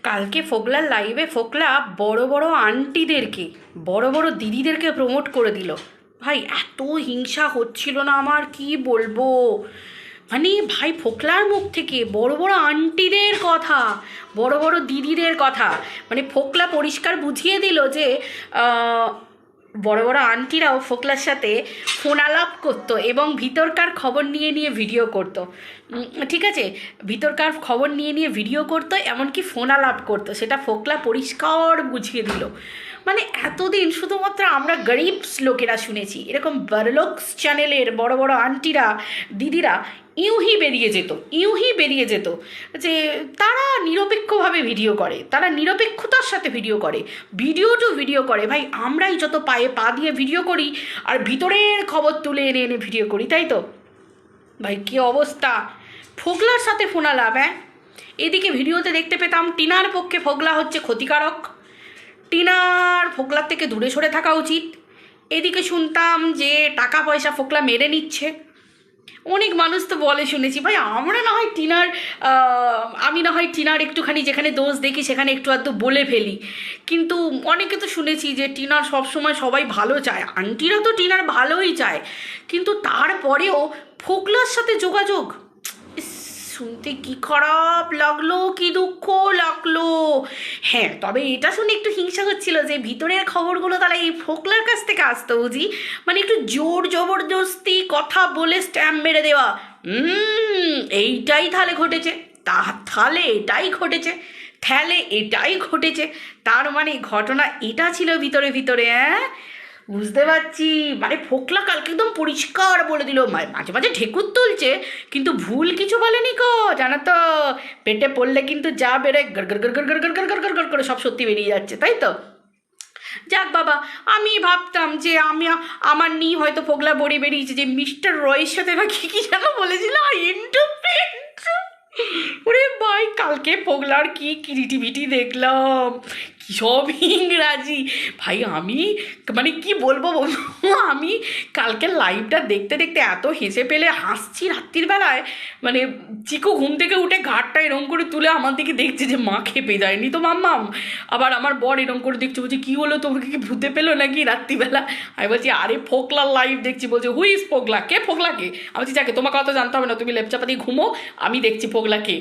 কালকে ফোকলার লাইভে ফোকলা বড় বড় আন্টিদেরকে বড় বড় দিদিদেরকে প্রমোট করে দিল। ভাই এত হিংসা হচ্ছিল না আমার, কি বলবো। মানে ভাই ফোকলার মুখ থেকে বড় বড় আন্টিদের কথা, বড় বড় দিদিদের কথা, মানে ফোকলা পরিষ্কার বুঝিয়ে দিল যে বড় বড় আন্টিরাও ফোকলার সাথে ফোন আলাপ করতো এবং ভিতরকার খবর নিয়ে নিয়ে ভিডিও করতো। ঠিক আছে, ভিতরকার খবর নিয়ে নিয়ে ভিডিও করতো, এমনকি ফোন আলাপ করতো, সেটা ফোকলা পরিষ্কার বুঝিয়ে দিল। মানে এতদিন শুধুমাত্র আমরা গরিব লোকেরা শুনেছি, এরকম বড়লোকস চ্যানেলের বড় বড় আন্টিরা দিদিরা ইউঁহি বেরিয়ে যেত যে তারা নিরপেক্ষভাবে ভিডিও করে, তারা নিরপেক্ষতার সাথে ভিডিও টু ভিডিও করে। ভাই আমরাই যত পায়ে পা দিয়ে ভিডিও করি আর ভিতরের খবর তুলে এনে এনে ভিডিও করি, তাই তো? ভাই কী অবস্থা, ফোকলার সাথে ফোনা লাভ। হ্যাঁ, এদিকে ভিডিওতে দেখতে পেতাম টিনার পক্ষে ফোকলা হচ্ছে ক্ষতিকারক, টিনার ফোকলার থেকে দূরে সরে থাকা উচিত। এদিকে শুনতাম যে টাকা পয়সা ফোকলা মেরে নিচ্ছে। অনেক মানুষ তো বলে শুনেছি, ভাই আমরা না হয় টিনার আমি না হয় টিনার একটুখানি যেখানে দোষ দেখি সেখানে একটু আধটু বলে ফেলি, কিন্তু অনেকে তো শুনেছি যে টিনার সবসময় সবাই ভালো চায়, আন্টিরা তো টিনার ভালোই চায়, কিন্তু তারপরেও ফোকলার সাথে যোগাযোগ, ইস, শুনতে কি খারাপ লাগলো, কি দুঃখ লাগলো। হ্যাঁ, তবে এটা শুনে একটু হিংসা হচ্ছিল যে ভিতরের খবরগুলো তাহলে এই ফোকলার কাছ থেকে আসতো বুঝি, মানে একটু জোর জবরদস্তি কথা বলে স্ট্যাম্প মেরে দেওয়া। এইটাই তাহলে ঘটেছে, তাহলে এটাই ঘটেছে, তার মানে ঘটনা এটা ছিল ভিতরে ভিতরে। হ্যাঁ, বুঝতে পারছি। মানে ফোকলা কালকে একদম পরিষ্কার বলে দিল, মাঝে মাঝে ঢেকুর তুলছে কিন্তু ভুল কিছু বলেনি গো, জানো তো? পেটে পড়লে কিন্তু যা বেড়ে গড় গড় গড় গড় গড় গড় গড় গড় গড় করে সব সত্যি বেরিয়ে যাচ্ছে, তাই তো? যাক বাবা, আমি ভাবতাম যে আমার নিয়ে হয়তো ফোকলা বড়ি বেরিয়েছে যে মিস্টার রয়ের সাথে না কি কি যেন বলেছিল ইন্টু। ওরে ভাই, কালকে ফোকলার কি ক্রিয়েটিভিটি দেখলাম, কি সব ইংরাজি। ভাই আমি মানে কি বলবো বন্ধু, আমি কালকে লাইভটা দেখতে দেখতে এত হেসে পেলে হাসছি রাত্রির বেলায়। মানে চিকু ঘুম থেকে উঠে ঘাটটা এরম করে তুলে আমার দিকে দেখছে যে মা খেপে যায়নি তো মাম্মাম। আবার আমার বর এরম করে দেখছে, বলছে কী হলো, তোমাকে কি ভূতে পেলো নাকি রাত্রিবেলা? আমি বলছি আরে ফোকলার লাইভ দেখছি। বলছে হুই ইজ ফোকলা, কে ফোকলাকে? আমি বলছি যাকে তোমার কথা জানতে হবে না, তুমি লেপচাপা দিয়ে ঘুমো, আমি দেখছি ফোকলাকে।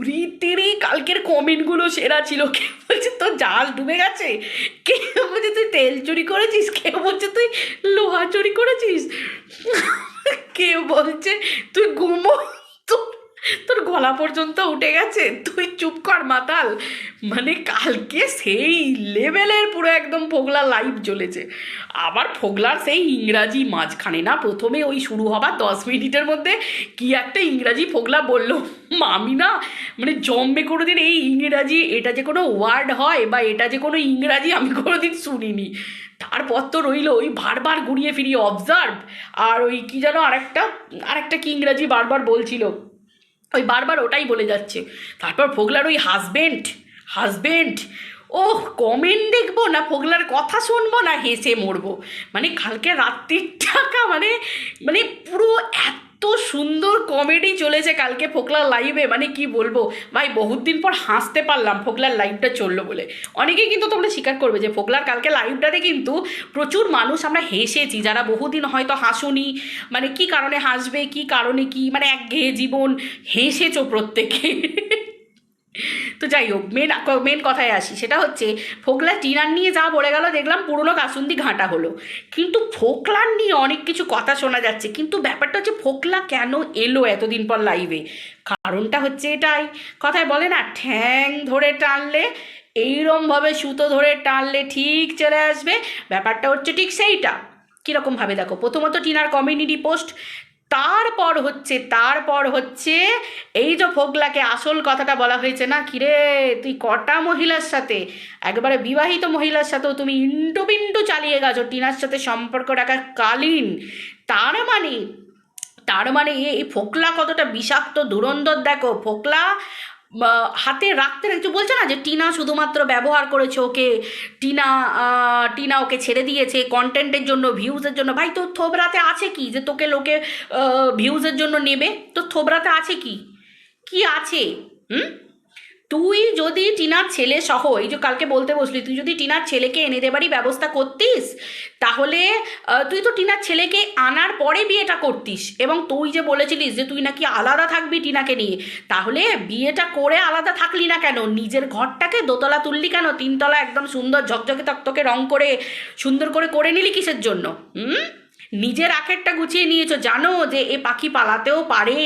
রীতিরি কালকের কমেন্টগুলো সেরা ছিল। কে বলছে তোর জাল ডুবে গেছে, কে বলছে তুই তেল চুরি করেছিস, কে বলছে তুই লোহা চুরি করেছিস, কে বলছে তুই ঘুমো, তোর গলা পর্যন্ত উঠে গেছে, তুই চুপ কর মাতাল। মানে কালকে সেই লেভেলের পুরো একদম ফোকলা লাইভ চলেছে। আবার ফোকলার সেই ইংরাজি মাঝখানে না, প্রথমে ওই শুরু হবার 10 মিনিটের মধ্যে কি একটা ইংরাজি ফোকলা বললো, আমি না মানে জম্মে কোনোদিন এই ইংরাজি এটা যে কোনো ওয়ার্ড হয় বা এটা যে কোনো ইংরাজি আমি কোনোদিন শুনিনি। তারপর তো রইল ওই বারবার ঘুরিয়ে ফিরিয়ে অবজার্ভ, আর ওই কী যেন আরেকটা কি ইংরাজি বারবার বলছিল, ওই বারবার ওটাই বলে যাচ্ছে। তারপর ফোকলার ওই হাজবেন্ড ওহ, কমেন্ট দেখবো না ফোকলার কথা শুনবো না হেসে মরবো। মানে কালকে রাত্রির টাকা মানে মানে পুরো এত সুন্দর কমেডি চলেছে কালকে ফোকলার লাইভে, মানে কি বলবো ভাই, বহুত দিন পর হাসতে পারলাম ফোকলার লাইভটা চললো বলে। অনেকেই কিন্তু তোমরা স্বীকার করবে যে ফোকলার কালকে লাইভটাতে কিন্তু প্রচুর মানুষ আমরা হেসেছি, যারা বহুদিন হয়তো হাসুনি, মানে কি কারণে হাসবে, কি কারণে কি, মানে একঘেয়ে জীবন, হেসেছো প্রত্যেকে। তো যাই হোক, মেন কথায় আসি, সেটা হচ্ছে ফোকলা টিনার নিয়ে যা বলে গেল দেখলাম পুরনো কাসুন্দি ঘাঁটা হলো, কিন্তু ফোকলার নিয়ে অনেক কিছু কথা শোনা যাচ্ছে। কিন্তু ব্যাপারটা হচ্ছে ফোকলা কেন এলো এতদিন পর লাইভে, কারণটা হচ্ছে এটাই, কথায় বলে না ঠ্যাং ধরে টানলে এইরমভাবে সুতো ধরে টানলে ঠিক চলে আসবে, ব্যাপারটা হচ্ছে ঠিক সেইটা। কীরকমভাবে দেখো, প্রথমত টিনার কমিউনিটি পোস্ট, তারপর হচ্ছে এই যে ফোকলাকে আসল কথাটা বলা হয়েছে না, কিরে তুই কটা মহিলার সাথে, একবারে বিবাহিত মহিলার সাথেও তুমি ইন্টু পিন্টু চালিয়ে গেছো টিনার সাথে সম্পর্ক রাখা কালীন। তার মানে এই ফোকলা কতটা বিষাক্ত ধুরন্ধর দেখো। ফোকলা হাতে রাখতে রাখতে বলছে না যে টিনা শুধুমাত্র ব্যবহার করেছে ওকে, টিনা ওকে ছেড়ে দিয়েছে কন্টেন্টের জন্য, ভিউজের জন্য। ভাই তোর থোবরাতে আছে কি যে তোকে লোকে ভিউজের জন্য নেবে? তোর থোবরাতে আছে কি, কি আছে? তুই যদি টিনার ছেলে সহ, এই যে কালকে বলতে বসলি, তুই যদি টিনার ছেলেকে এনে দেবারই ব্যবস্থা করতিস, তাহলে তুই তো টিনার ছেলেকে আনার পরে বিয়েটা করতিস। এবং তুই যে বলেছিলিস যে তুই নাকি আলাদা থাকবি টিনাকে নিয়ে, তাহলে বিয়েটা করে আলাদা থাকলি না কেন? নিজের ঘরটাকে দোতলা তুললি কেন? তিনতলা একদম সুন্দর ঝকঝকে তকতকে রং করে সুন্দর করে করে নিলি কিসের জন্য? নিজের আখেরটা গুছিয়ে নিয়েছো, জানো যে এ পাখি পালাতেও পারে,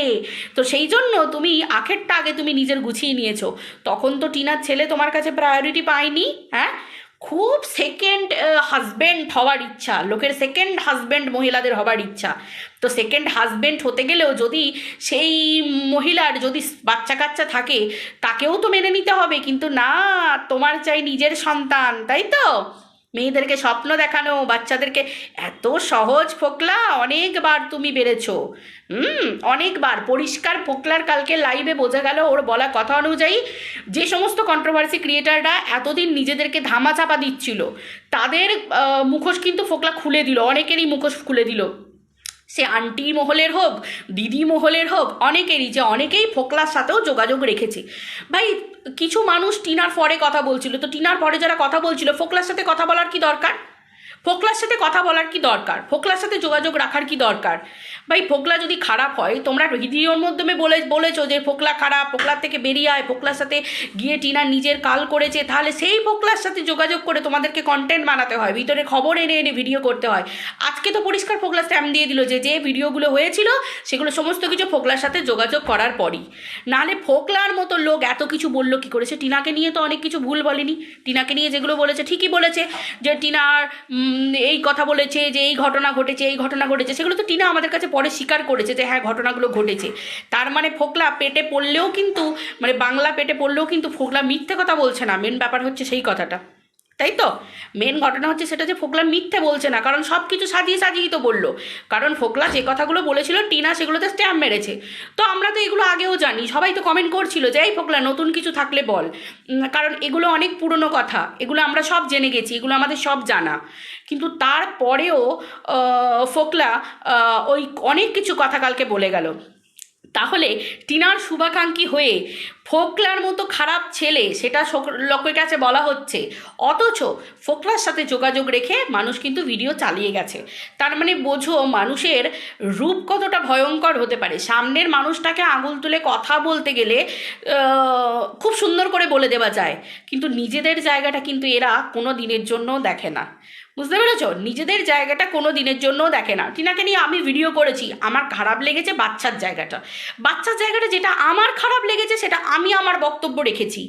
তো সেই জন্য তুমি আখেরটা আগে তুমি নিজের গুছিয়ে নিয়েছো। তখন তো টিনার ছেলে তোমার কাছে প্রায়োরিটি পায়নি। হ্যাঁ, খুব সেকেন্ড হাজব্যান্ড হওয়ার ইচ্ছা, লোকের সেকেন্ড হাজব্যান্ড মহিলাদের হবার ইচ্ছা। তো সেকেন্ড হাজব্যান্ড হতে গেলেও যদি সেই মহিলার যদি বাচ্চা কাচ্চা থাকে, তাকেও তো মেনে নিতে হবে। কিন্তু না, তোমার চাই নিজের সন্তান, তাই তো? মেয়েদেরকে স্বপ্ন দেখানো, বাচ্চাদেরকে এত সহজ ফোকলা, অনেকবার তুমি বেড়েছো। অনেকবার পরিষ্কার ফোকলার কালকে লাইভে বোঝা গেল, ওর বলা কথা অনুযায়ী যে সমস্ত কন্ট্রোভার্সি ক্রিয়েটাররা এতদিন নিজেদেরকে ধামাচাপা দিচ্ছিল, তাদের মুখোশ কিন্তু ফোকলা খুলে দিল, অনেকেরই মুখোশ খুলে দিল। সে আন্টি মহলের হোক, দিদি মহলের হোক, অনেকেরই, যে অনেকেই ফোকলার সাথেও যোগাযোগ রেখেছে। ভাই, কিছু মানুষ টিনার পরে কথা বলছিল, তো টিনার পরে যারা কথা বলছিল, ফোকলার সাথে কথা বলার কি দরকার? ফোকলার সাথে কথা বলার কি দরকার? ফোকলার সাথে যোগাযোগ রাখার কি দরকার? ভাই, ফোকলা যদি খারাপ হয়, তোমরা ভিডিওর মাধ্যমে বলেছো যে ফোকলা খারাপ, ফোকলার থেকে বেরিয়ে আয়, ফোকলার সাথে গিয়ে টিনা নিজের কাল করেছে, তাহলে সেই ফোকলার সাথে যোগাযোগ করে তোমাদেরকে কন্টেন্ট বানাতে হয়, ভিতরে খবর এনে এনে ভিডিও করতে হয়। আজকে তো পরিষ্কার ফোকলা স্ট্যাম্প দিয়ে দিল যে যে ভিডিওগুলো হয়েছিল সেগুলো সমস্ত কিছু ফোকলার সাথে যোগাযোগ করার পরই। নাহলে ফোকলার মতো লোক এত কিছু বললো কী করেছে? টিনাকে নিয়ে তো অনেক কিছু ভুল বলেনি, টিনাকে নিয়ে যেগুলো বলেছে ঠিকই বলেছে, যে টিনার এই কথা বলেছে, যে এই ঘটনা ঘটেছে, এই ঘটনা ঘটেছে, সেগুলো তো টিনা আমাদের কাছে পরে স্বীকার করেছে যে হ্যাঁ ঘটনাগুলো ঘটেছে। তার মানে ফোকলা পেটে পড়লেও কিন্তু, মানে বাংলা পেটে পড়লেও কিন্তু ফোকলা মিথ্যে কথা বলছে না। মেন ব্যাপার হচ্ছে সেই কথাটা, তাই তো? মেন ঘটনা হচ্ছে সেটা যে ফোকলা মিথ্যে বলছে না, কারণ সব কিছু সাজিয়ে সাজিয়েই তো বললো। কারণ ফোকলা যে কথাগুলো বলেছিল টিনা সেগুলোতে স্ট্যাম্প মেরেছে। তো আমরা তো এগুলো আগেও জানি, সবাই তো কমেন্ট করছিল যে এই ফোকলা নতুন কিছু থাকলে বল, কারণ এগুলো অনেক পুরনো কথা, এগুলো আমরা সব জেনে গেছি, এগুলো আমাদের সব জানা। কিন্তু তারপরেও ফোকলা ওই অনেক কিছু কথা কালকে বলে গেল। তাহলে টিনার শুভাকাঙ্ক্ষী হয়ে ফোকলার মতো খারাপ ছেলে, সেটা লোকের কাছে বলা হচ্ছে, অথচ ফোকলার সাথে যোগাযোগ রেখে মানুষ কিন্তু ভিডিও চালিয়ে গেছে। তার মানে বোঝো মানুষের রূপ কতটা ভয়ঙ্কর হতে পারে। সামনের মানুষটাকে আঙুল তুলে কথা বলতে গেলে খুব সুন্দর করে বলে দেওয়া যায়, কিন্তু নিজেদের জায়গাটা কিন্তু এরা কোনো দিনের জন্য দেখে না। বুঝতে পেরেছ? নিজেদের জায়গাটা কোনো দিনের জন্যও দেখে না। টিনাকে নিয়ে আমি ভিডিও করেছি, আমার খারাপ লেগেছে বাচ্চার জায়গাটা, যেটা আমার খারাপ লেগেছে সেটা আমি আমার বক্তব্য রেখেছি।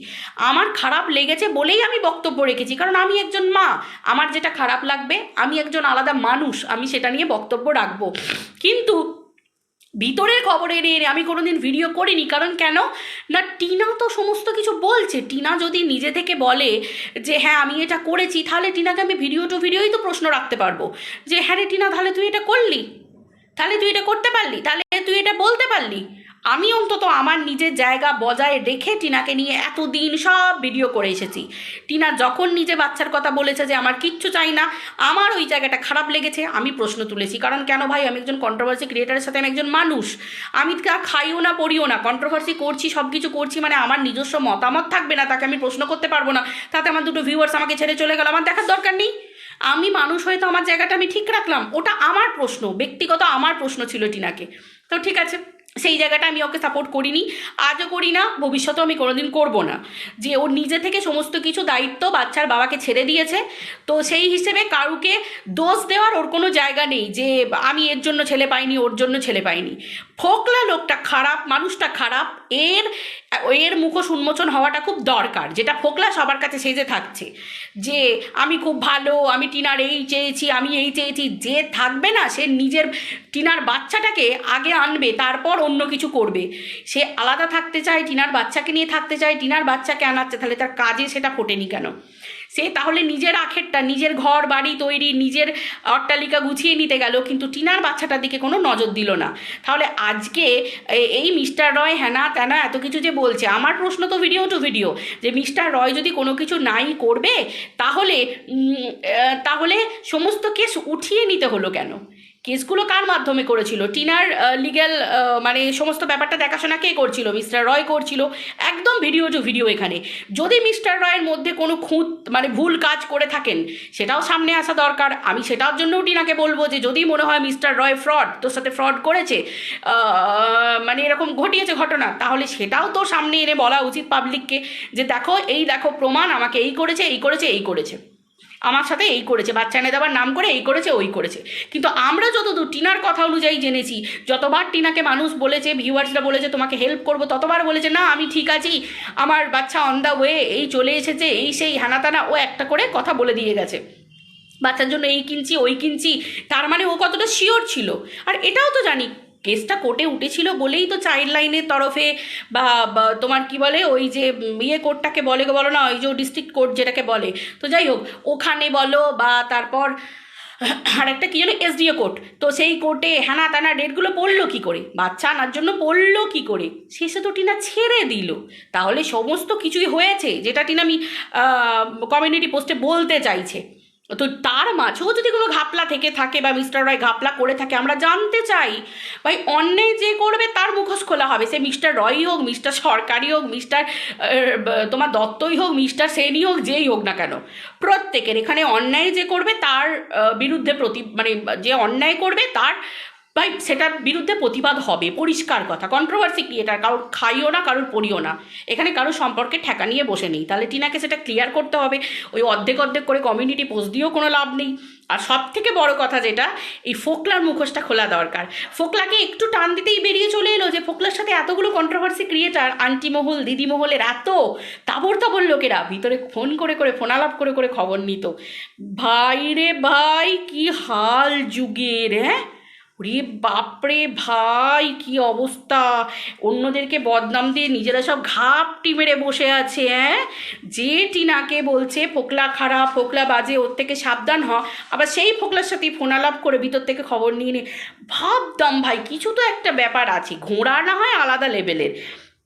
আমার খারাপ লেগেছে বলেই আমি বক্তব্য রেখেছি, কারণ আমি একজন মা, আমার যেটা খারাপ লাগবে, আমি একজন আলাদা মানুষ, আমি সেটা নিয়ে বক্তব্য রাখবো। কিন্তু ভিতরের খবর এনে এনে আমি কোনোদিন ভিডিও করিনি। কারণ কেন না, টিনা তো সমস্ত কিছু বলছে। টিনা যদি নিজে থেকে বলে যে হ্যাঁ আমি এটা করেছি, তাহলে টিনাকে আমি ভিডিও টু ভিডিওই তো প্রশ্ন রাখতে পারবো যে হ্যাঁ রে টিনা, তাহলে তুই এটা করলি, তাহলে তুই এটা করতে পারলি, তাহলে তুই এটা বলতে পারলি। আমি অন্তত আমার নিজের জায়গা বজায় রেখে টিনাকে নিয়ে এতদিন সব ভিডিও করে এসেছি। টিনা যখন নিজে বাচ্চার কথা বলেছে যে আমার কিচ্ছু চাই না, আমার ওই জায়গাটা খারাপ লেগেছে, আমি প্রশ্ন তুলেছি। কারণ কেন ভাই, আমি একজন কন্ট্রোভার্সি ক্রিয়েটারের সাথে আমি একজন মানুষ, আমি খাইও না পড়িও না, কন্ট্রোভার্সি করছি, সব কিছু করছি, মানে আমার নিজস্ব মতামত থাকবে না, তাকে আমি প্রশ্ন করতে পারবো না, তাতে আমার দুটো ভিউয়ার্স আমাকে ছেড়ে চলে গেল, আমার দেখার দরকার নেই। আমি মানুষ হয়ে তো আমার জায়গাটা আমি ঠিক রাখলাম, ওটা আমার প্রশ্ন, ব্যক্তিগত আমার প্রশ্ন ছিল টিনাকে। তো ঠিক আছে, সেই জায়গাটা আমি ওকে সাপোর্ট করিনি, আজও করি না, ভবিষ্যতেও আমি কোনোদিন করব না। যে ওর নিজে থেকে সমস্ত কিছু দায়িত্ব বাচ্চার বাবাকে ছেড়ে দিয়েছে, তো সেই হিসেবে কারুকে দোষ দেওয়ার ওর কোনো জায়গা নেই যে আমি এর জন্য ছেলে পাইনি, ওর জন্য ছেলে পাইনি। ফোকলা লোকটা খারাপ, মানুষটা খারাপ, এর মুখোশ উন্মোচন হওয়াটা খুব দরকার, যেটা ফোকলা সবার কাছে সেজে থাকছে যে আমি খুব ভালো, আমি টিনার এই চেয়েছি, আমি এই চেয়েছি। যে থাকবে না, সে নিজের টিনার বাচ্চাটাকে আগে আনবে, তারপর অন্য কিছু করবে। সে আলাদা থাকতে চায়, টিনার বাচ্চাকে নিয়ে থাকতে চায়, টিনার বাচ্চাকে আনাচ্ছে, তাহলে তার কাজে সেটা ফোটেনি কেন? সে তাহলে নিজের আখেরটা, নিজের ঘর বাড়ি তৈরি, নিজের অট্টালিকা গুছিয়ে নিতে গেল, কিন্তু টিনার বাচ্চাটার দিকে কোনো নজর দিল না। তাহলে আজকে এই মিস্টার রয় হ্যানা ত্যানা এত কিছু যে বলছে, আমার প্রশ্ন তো ভিডিও টু ভিডিও, যে মিস্টার রয় যদি কোনো কিছু নাই করবে, তাহলে সমস্ত কেস উঠিয়ে নিতে হলো কেন? কেসগুলো কার মাধ্যমে করেছিল? টিনার লিগ্যাল মানে সমস্ত ব্যাপারটা দেখাশোনা কে করছিল? মিস্টার রয় করছিল। একদম ভিডিও টু ভিডিও এখানে। যদি মিস্টার রয়ের মধ্যে কোনো খুঁত মানে ভুল কাজ করে থাকেন সেটাও সামনে আসা দরকার। আমি সেটার জন্যও টিনাকে বলবো যে যদি মনে হয় মিস্টার রয় ফ্রড, তোর সাথে ফ্রড করেছে, মানে এরকম ঘটিয়েছে ঘটনা, তাহলে সেটাও তো সামনে এনে বলা উচিত পাবলিককে যে দেখো এই দেখো প্রমাণ, আমাকে এই করেছে এই করেছে এই করেছে, আমার সাথে এই করেছে, বাচ্চা এনে দেওয়ার নাম করে এই করেছে ওই করেছে। কিন্তু আমরা যতদূর টিনার কথা অনুযায়ী জেনেছি, যতবার টিনাকে মানুষ বলেছে, ভিউয়ার্সরা বলেছে তোমাকে হেল্প করবো, ততবার বলেছে না আমি ঠিক আছি, আমার বাচ্চা অন দ্য ওয়ে, এই চলে এসেছে, এই সেই হানাতানা, ও একটা করে কথা বলে দিয়ে গেছে বাচ্চার জন্য এই কিনছি ওই কিনছি। তার মানে ও কতটা শিওর ছিল। আর এটাও তো জানি কেসটা কোর্টে উঠেছিল বলেই তো চাইল্ড লাইনের তরফে বা তোমার কি বলে ওই যে ইয়ে কোর্টটাকে বলে বলো না, ওই যে ডিস্ট্রিক্ট কোর্ট যেটাকে বলে, তো যাই হোক ওখানে বলো বা তারপর আর একটা কী যেন এসডিও কোর্ট, তো সেই কোর্টে হ্যানা তানা ডেটগুলো পড়লো কী করে, বাচ্চা আনার জন্য পড়লো কী করে, শেষে তো টিনা ছেড়ে দিল। তাহলে সমস্ত কিছুই হয়েছে যেটা টিনা আমি কমিউনিটি পোস্টে বলতে চাইছে। তো তার মাঝেও যদি কোনো ঘাপলা থেকে থাকে বা মিস্টার রয় ঘাপলা করে থাকে, আমরা জানতে চাই। ভাই অন্যায় যে করবে তার মুখোশ খোলা হবে, সে মিস্টার রয়ই হোক, মিস্টার সরকারি হোক, মিস্টার তোমার দত্তই হোক, মিস্টার সেনই হোক, যেই হোক না কেন, প্রত্যেকের এখানে অন্যায় যে করবে তার বিরুদ্ধে মানে যে অন্যায় করবে তার ভাই সেটার বিরুদ্ধে প্রতিবাদ হবে, পরিষ্কার কথা। কন্ট্রোভার্সি কি এটা? কারোর খাইও না, কারোর পড়িও না, এখানে কারোর সম্পর্কে ঠেকা নিয়ে বসে নেই। তাহলে টিনাকে সেটা ক্লিয়ার করতে হবে। ওই অর্ধেক অর্ধেক করে কমিউনিটি পোস্ট দিয়েও কোনো লাভ নেই। আর সব থেকে বড় কথা যেটা, এই ফোকলার মুখোশটা খোলা দরকার। ফোকলাকে একটু টান দিতেই বেরিয়ে চলে এলো যে ফোকলার সাথে এতগুলো কন্ট্রোভার্সি ক্রিয়েটার, আন্টি মহল, দিদি মহলের এত তাবর তাবর লোকেরা ভিতরে ফোন করে করে ফোনালাপ করে করে খবর নিত। ভাই রে ভাই, কি হাল যুগের! হ্যাঁ রে বাপরে ভাই, কি অবস্থা! অন্যদেরকে বদনাম দিয়ে নিজেরা সব ঘাপটি মেরে বসে আছে। হ্যাঁ, যে টিনাকে বলছে ফোকলা খারাপ, ফোকলা বাজে, ওর থেকে সাবধান হ, আবার সেই ফোকলার সাথে ফোনালাপ করে ভিতর থেকে খবর নিয়ে নে। ভাবতাম ভাই কিছু তো একটা ব্যাপার আছে, ঘোড়া না হয় আলাদা লেভেলের,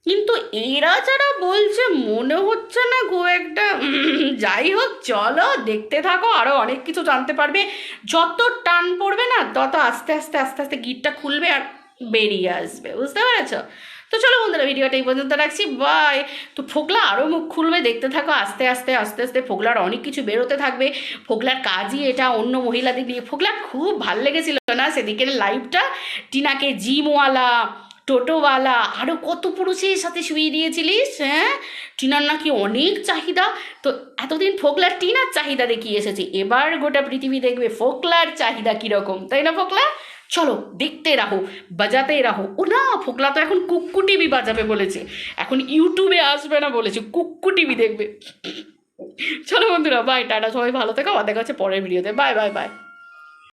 কিন্তু এরা যারা বলছে মনে হচ্ছে না গো একটা। যাই হোক, চলো দেখতে থাকো, আরও অনেক কিছু জানতে পারবে। যত টান পড়বে না তত আস্তে আস্তে আস্তে আস্তে গিটটা খুলবে আর বেরিয়ে আসবে, বুঝতে পেরেছ? তো চলো বন্ধুরা, ভিডিওটা এই পর্যন্ত রাখছি, বাই। তো ফোকলা আরও মুখ খুলবে, দেখতে থাকো। আস্তে আস্তে আস্তে আস্তে ফোকলার অনেক কিছু বেরোতে থাকবে। ফোকলার কাজই এটা, অন্য মহিলাদের নিয়ে। ফোকলার খুব ভাল লেগেছিল না সেদিকের লাইভটা, টিনাকে জিমওয়ালা, টোটোওয়ালা, আরও কত পুরুষের সাথে শুয়ে দিয়েছিলিস। হ্যাঁ, টিনার নাকি অনেক চাহিদা। তো এতদিন ফোকলার টিনার চাহিদা দেখিয়ে এসেছে, এবার গোটা পৃথিবী দেখবে ফোকলার চাহিদা কীরকম, তাই না ফোকলা? চলো দেখতে রাহো, বাজাতে রাহো। ও না, ফোকলা তো এখন কুক্কু টিভি বাজাবে বলেছে, এখন ইউটিউবে আসবে না বলেছে, কুক্কু টিভি দেখবে। চলো বন্ধুরা, বাই, টাটা, সবাই ভালো থেকো, আবার দেখা হচ্ছে পরের ভিডিওতে। Bye bye bye.